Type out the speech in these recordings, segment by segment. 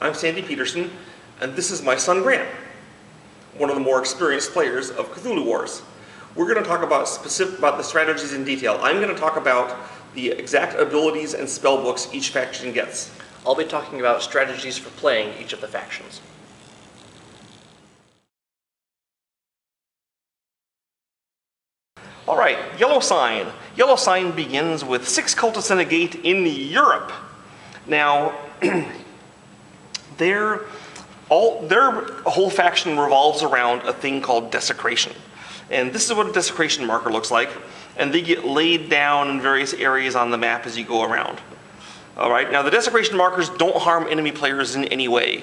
I'm Sandy Peterson, and this is my son Grant, one of the more experienced players of Cthulhu Wars. We're going to talk about the strategies in detail. I'm going to talk about the exact abilities and spellbooks each faction gets. I'll be talking about strategies for playing each of the factions. Alright, Yellow Sign. Yellow Sign begins with 6 cultists and a gate in Europe. Now, their whole faction revolves around a thing called desecration. And this is what a desecration marker looks like. And they get laid down in various areas on the map as you go around. Alright, now the desecration markers don't harm enemy players in any way.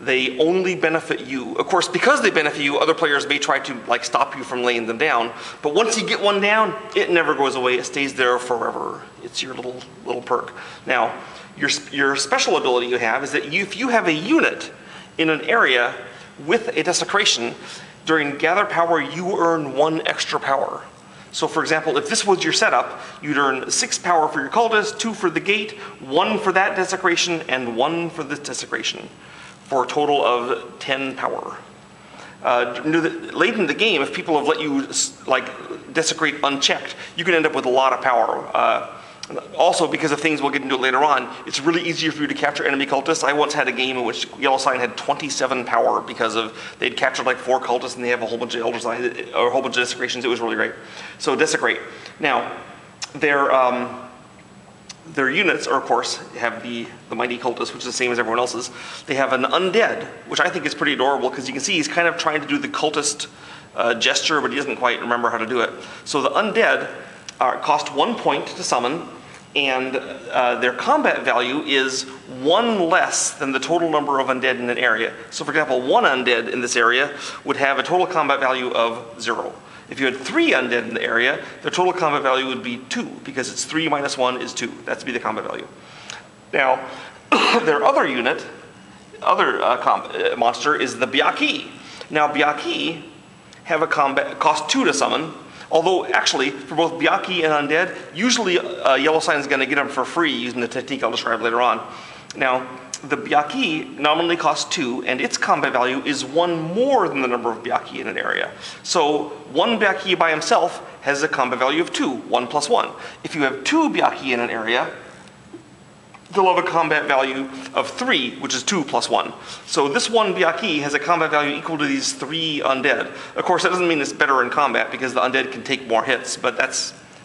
They only benefit you. Of course, because they benefit you, other players may try to stop you from laying them down. But once you get one down, it never goes away. It stays there forever. It's your little perk. Now, your special ability you have is that if you have a unit in an area with a desecration, during gather power, you earn 1 extra power. So for example, if this was your setup, you'd earn 6 power for your cultist, 2 for the gate, 1 for that desecration, and 1 for this desecration, for a total of 10 power. Late in the game, if people have let you desecrate unchecked, you can end up with a lot of power. Also, because of things we'll get into later on, it's really easier for you to capture enemy cultists. I once had a game in which Yellow Sign had 27 power because they'd captured 4 cultists and they have a whole bunch of Elder Sign, or a whole bunch of desecrations. It was really great. So desecrate. Now, their units, of course, have the mighty cultist, which is the same as everyone else's. They have an undead, which I think is pretty adorable because you can see he's kind of trying to do the cultist gesture, but he doesn't quite remember how to do it. So the undead cost 1 point to summon, and their combat value is 1 less than the total number of undead in an area. So for example, 1 undead in this area would have a total combat value of 0. If you had 3 undead in the area, their total combat value would be 2, because it's 3 minus 1 is 2. That's be the combat value. Now, their other unit, monster, is the Beki. Now, Beki have a cost 2 to summon, although actually, for both Beki and undead, usually Yellow Sign is going to get them for free using the technique I'll describe later on. Now, the Beki nominally costs 2, and its combat value is 1 more than the number of Beki in an area. So 1 Beki by himself has a combat value of 2, 1 plus 1. If you have 2 Beki in an area, they'll have a combat value of 3, which is 2 plus 1. So this 1 Beki has a combat value equal to these 3 undead. Of course, that doesn't mean it's better in combat, because the undead can take more hits, but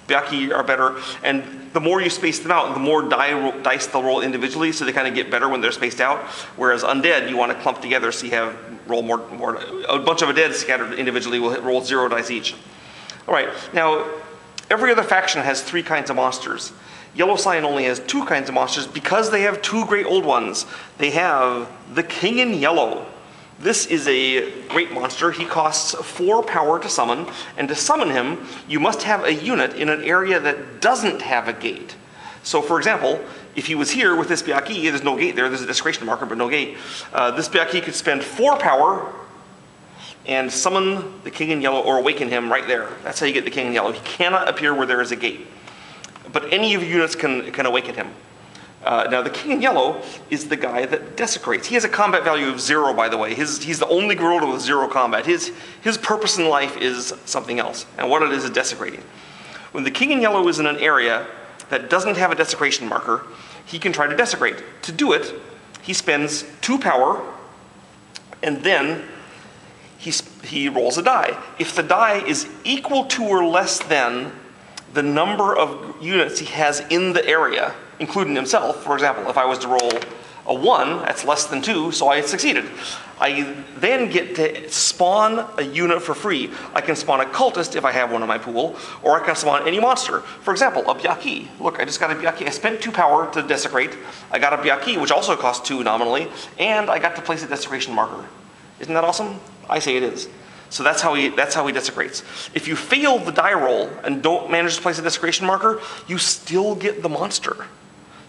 Beki are better, and the more you space them out, the more dice they'll roll individually, so they kind of get better when they're spaced out. Whereas undead, you want to clump together, so you have roll more. A bunch of undead scattered individually will roll 0 dice each. All right, now every other faction has 3 kinds of monsters. Yellow Sign only has 2 kinds of monsters because they have 2 great old ones. They have the King in Yellow. This is a great monster. He costs 4 power to summon, and to summon him, you must have a unit in an area that doesn't have a gate. So for example, if he was here with this Beki, there's no gate there, there's a desecration marker, but no gate. This Beki could spend 4 power and summon the King in Yellow, or awaken him right there. That's how you get the King in Yellow. He cannot appear where there is a gate. But any of your units can awaken him. Now the King in Yellow is the guy that desecrates. He has a combat value of 0, by the way. He's the only gorilla with 0 combat. His purpose in life is something else, and what it is desecrating. When the King in Yellow is in an area that doesn't have a desecration marker, he can try to desecrate. To do it, he spends 2 power, and then he rolls a die. If the die is equal to or less than the number of units he has in the area, including himself. For example, if I was to roll a 1, that's less than 2, so I succeeded. I then get to spawn a unit for free. I can spawn a cultist if I have one in my pool, or I can spawn any monster. For example, a Beki. Look, I just got a Beki. I spent 2 power to desecrate. I got a Beki, which also costs 2 nominally, and I got to place a desecration marker. Isn't that awesome? I say it is. So that's how he desecrates. If you fail the die roll and don't manage to place a desecration marker, you still get the monster.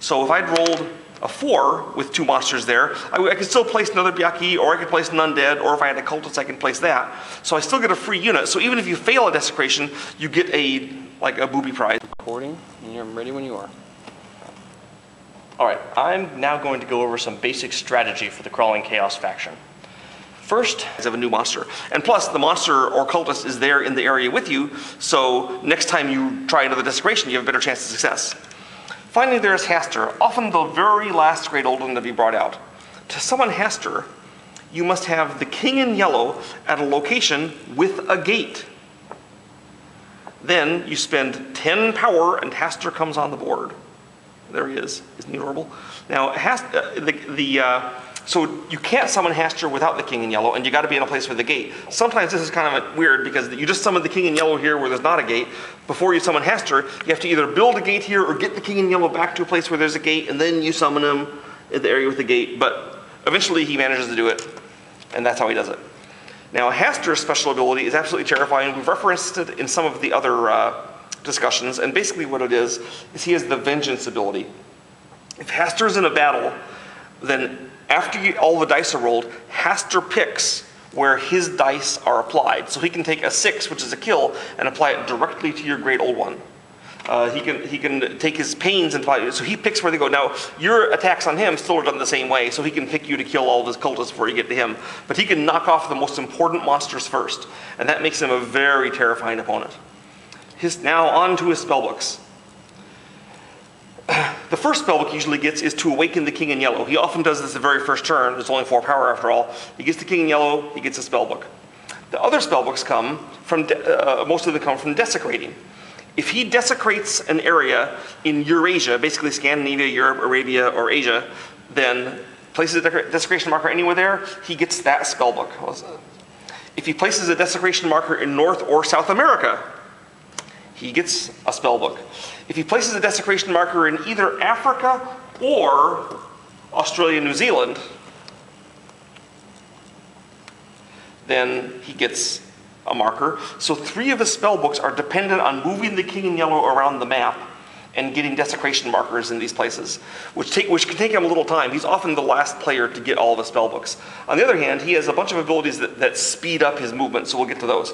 So if I'd rolled a 4 with 2 monsters there, I could still place another Beki, or I could place an undead, or if I had a cultist, I can place that. So I still get a free unit. So even if you fail a desecration, you get a booby prize. Recording, and you're ready when you are. Alright, I'm now going to go over some basic strategy for the Crawling Chaos faction. First, Of a new monster. And plus, the monster or cultist is there in the area with you, so next time you try another desecration, you have a better chance of success. Finally, there's Hastur, often the very last Great Old One to be brought out. To summon Hastur, you must have the king in yellow at a location with a gate. Then you spend 10 power and Hastur comes on the board. There he is. Isn't he adorable? Now, so you can't summon Hastur without the king in yellow, and you got to be in a place with a gate. Sometimes this is kind of weird because you just summon the king in yellow here where there's not a gate. Before you summon Hastur, you have to either build a gate here or get the king in yellow back to a place where there's a gate, and then you summon him in the area with the gate. But eventually he manages to do it, and that's how he does it. Now, Hastur's special ability is absolutely terrifying. We've referenced it in some of the other discussions, and basically what it is he has the vengeance ability. If Hastur's in a battle, then after all the dice are rolled, Hastur picks where his dice are applied. So he can take a 6, which is a kill, and apply it directly to your Great Old One. He can take his pains and apply it. So he picks where they go. Now, your attacks on him still are done the same way, so he can pick you to kill all of his cultists before you get to him. But he can knock off the most important monsters first, and that makes him a very terrifying opponent. Now on to his spellbooks. The first spellbook he usually gets is to awaken the king in yellow. He often does this the very first turn. There's only 4 power after all. He gets the king in yellow, he gets a spellbook. The other spellbooks come from, most of them come from desecrating. If he desecrates an area in Eurasia, basically Scandinavia, Europe, Arabia, or Asia, then places a desecration marker anywhere there, he gets that spellbook. If he places a desecration marker in North or South America, he gets a spellbook. If he places a desecration marker in either Africa or Australia, New Zealand, then he gets a marker. So 3 of his spellbooks are dependent on moving the king in yellow around the map and getting desecration markers in these places, which can take him a little time. He's often the last player to get all of his spellbooks. On the other hand, he has a bunch of abilities that speed up his movement, so we'll get to those.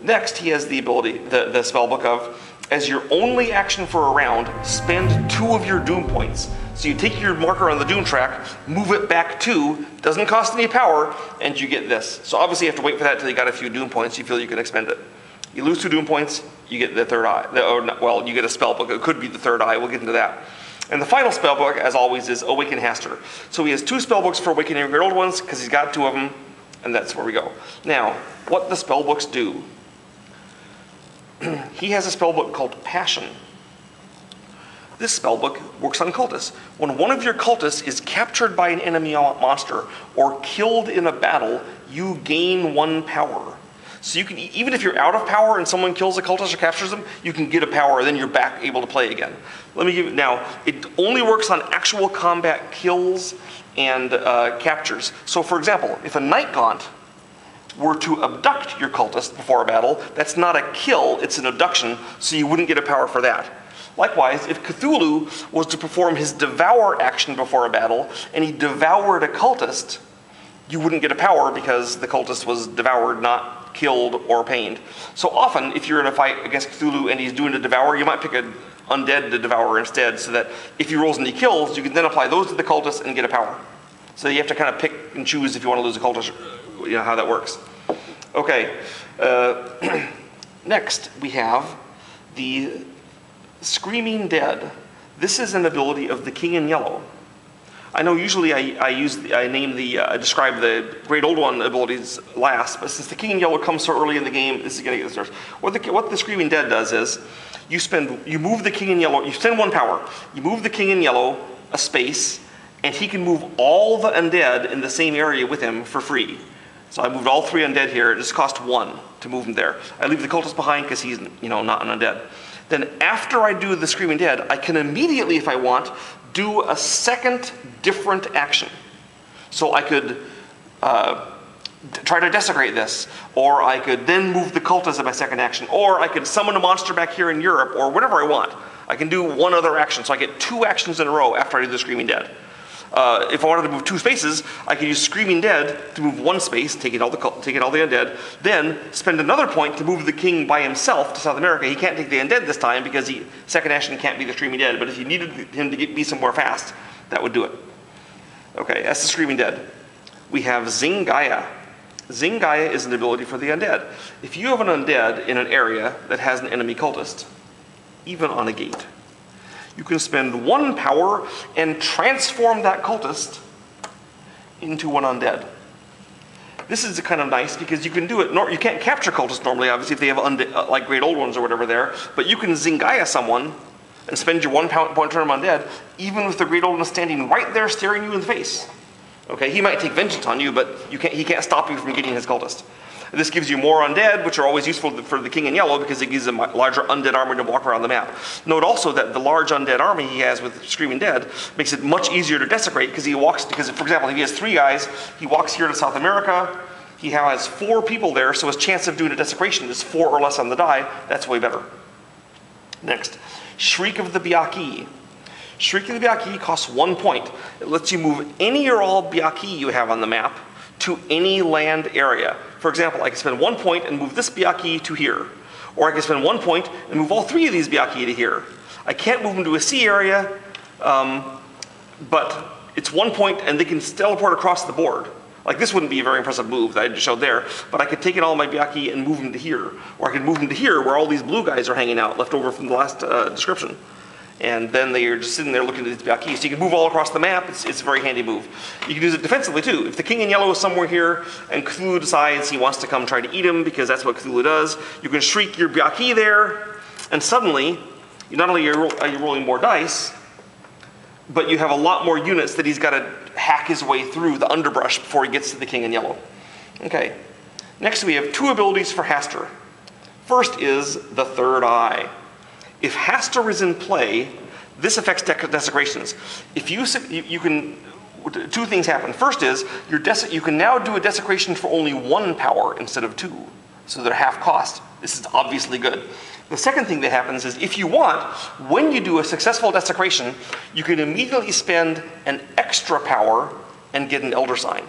Next, he has the ability, the spellbook of, as your only action for a round, spend 2 of your doom points. So you take your marker on the doom track, move it back 2, doesn't cost any power, and you get this. So obviously you have to wait for that until you got a few doom points, you feel you can expend it. You lose 2 doom points, you get the third eye. You get a spellbook. It could be the third eye, we'll get into that. And the final spellbook, as always, is Awaken Hastur. So he has 2 spellbooks for awakening Great Old Ones, because he's got 2 of them, and that's where we go. Now, what the spellbooks do. He has a spellbook called Passion. This spellbook works on cultists. When one of your cultists is captured by an enemy monster or killed in a battle, you gain 1 power. So you can, even if you're out of power and someone kills a cultist or captures them, you can get a power and then you're back able to play again. Let me give you, now, it only works on actual combat kills and captures. So for example, if a Night Gaunt were to abduct your cultist before a battle, that's not a kill, it's an abduction, so you wouldn't get a power for that. Likewise, if Cthulhu was to perform his devour action before a battle, and he devoured a cultist, you wouldn't get a power because the cultist was devoured, not killed or pained. So often, if you're in a fight against Cthulhu and he's doing a devour, you might pick an undead to devour instead, so that if he rolls any kills, you can then apply those to the cultist and get a power. So you have to kind of pick and choose if you want to lose a cultist, you know how that works. Okay, next we have the Screaming Dead. This is an ability of the King in Yellow. I know usually I describe the Great Old One abilities last, but since the King in Yellow comes so early in the game, this is going to get started. What the Screaming Dead does is, you move the King in Yellow, you spend 1 power, you move the King in Yellow a space, and he can move all the undead in the same area with him for free. So I moved all 3 undead here. It just cost 1 to move them there. I leave the cultist behind because he's, not an undead. Then after I do the Screaming Dead, I can immediately, if I want, do a second different action. So I could try to desecrate this, or I could then move the cultist as my second action, or I could summon a monster back here in Europe, or whatever I want. I can do 1 other action, so I get 2 actions in a row after I do the Screaming Dead. If I wanted to move 2 spaces, I could use Screaming Dead to move 1 space, taking all the undead, then spend another point to move the king by himself to South America. He can't take the undead this time because second action can't be the Screaming Dead, but if you needed him to be somewhere fast, that would do it. Okay, that's the Screaming Dead. We have Zinga. Zinga is an ability for the undead. If you have an undead in an area that has an enemy cultist, even on a gate, you can spend 1 power and transform that cultist into one undead. This is kind of nice because you can do it. You can't capture cultists normally, obviously, if they have like Great Old Ones or whatever there. But you can Zingaya someone and spend your 1 point turn undead, even with the Great Old One standing right there staring you in the face. Okay, he might take vengeance on you, but he can't stop you from getting his cultist. This gives you more undead, which are always useful for the king in yellow because it gives him a larger undead army to walk around the map. Note also that the large undead army he has with Screaming Dead makes it much easier to desecrate because for example, if he has 3 guys, he walks here to South America, he has 4 people there, so his chance of doing a desecration is 4 or less on the die. That's way better. Next, Shriek of the Beki. Shriek of the Beki costs 1 point. It lets you move any or all Beki you have on the map to any land area. For example, I can spend 1 point and move this Beki to here. Or I can spend 1 point and move all 3 of these Beki to here. I can't move them to a sea area, but it's 1 point and they can teleport across the board. Like this wouldn't be a very impressive move that I just showed there, but I could take in all my Beki and move them to here. Or I could move them to here where all these blue guys are hanging out, left over from the last description. And then they are just sitting there looking at these Beki. So you can move all across the map. It's a very handy move. You can use it defensively too. If the king in yellow is somewhere here and Cthulhu decides he wants to come try to eat him because that's what Cthulhu does, you can shriek your Beki there, and suddenly, not only are you rolling more dice, but you have a lot more units that he's got to hack his way through the underbrush before he gets to the king in yellow. Okay. Next we have 2 abilities for Hastur. First is the Third Eye. If Hastur is in play, this affects desecrations. If you can, 2 things happen. First is, you can now do a desecration for only 1 power instead of 2. So they're half cost. This is obviously good. The second thing that happens is, if you want, when you do a successful desecration, you can immediately spend an extra power and get an Elder Sign.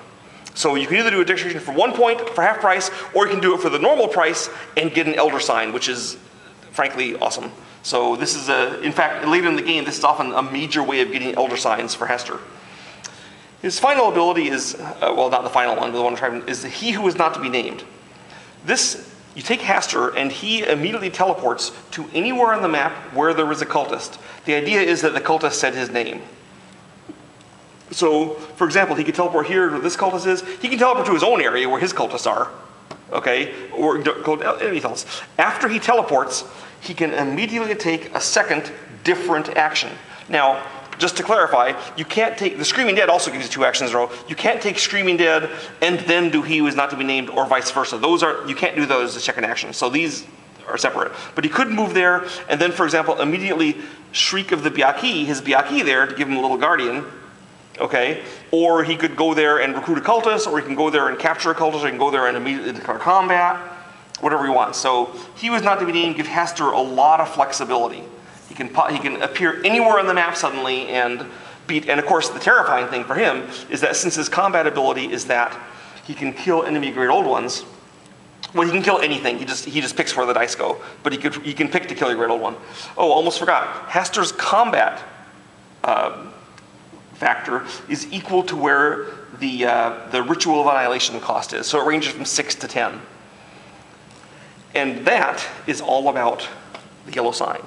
So you can either do a desecration for 1 point for half price, or you can do it for the normal price and get an Elder Sign, which is frankly awesome. So this is in fact, later in the game, this is often a major way of getting Elder Signs for Hastur. His final ability is, well, not the final one, but the one I'm trying, is He Who Is Not to Be Named. This, you take Hastur and he immediately teleports to anywhere on the map where there is a cultist. The idea is that the cultist said his name. So, for example, he could teleport here where this cultist is. He can teleport to his own area where his cultists are. Okay, or go to anything else. After he teleports, he can immediately take a second different action. Now, just to clarify, you can't take, the Screaming Dead also gives you 2 actions in a row. You can't take Screaming Dead and then do He Who Is Not to Be Named, or vice versa. You can't do those as second actions. So these are separate. But he could move there and then, for example, immediately Shriek of the Beki, his Beki there to give him a little guardian. Okay, or he could go there and recruit a cultist, or he can go there and capture a cultist, or he can go there and immediately declare combat, whatever he wants. So He Who Is Not to Be Named gives Hastur a lot of flexibility. He can appear anywhere on the map suddenly and beat. And of course, the terrifying thing for him is that since his combat ability is that he can kill enemy Great Old Ones. Well, he can kill anything. He just picks where the dice go. But he can pick to kill your Great Old One. Oh, almost forgot. Hastur's combat factor is equal to where the Ritual of Annihilation cost is. So it ranges from 6 to 10. And that is all about the yellow sign.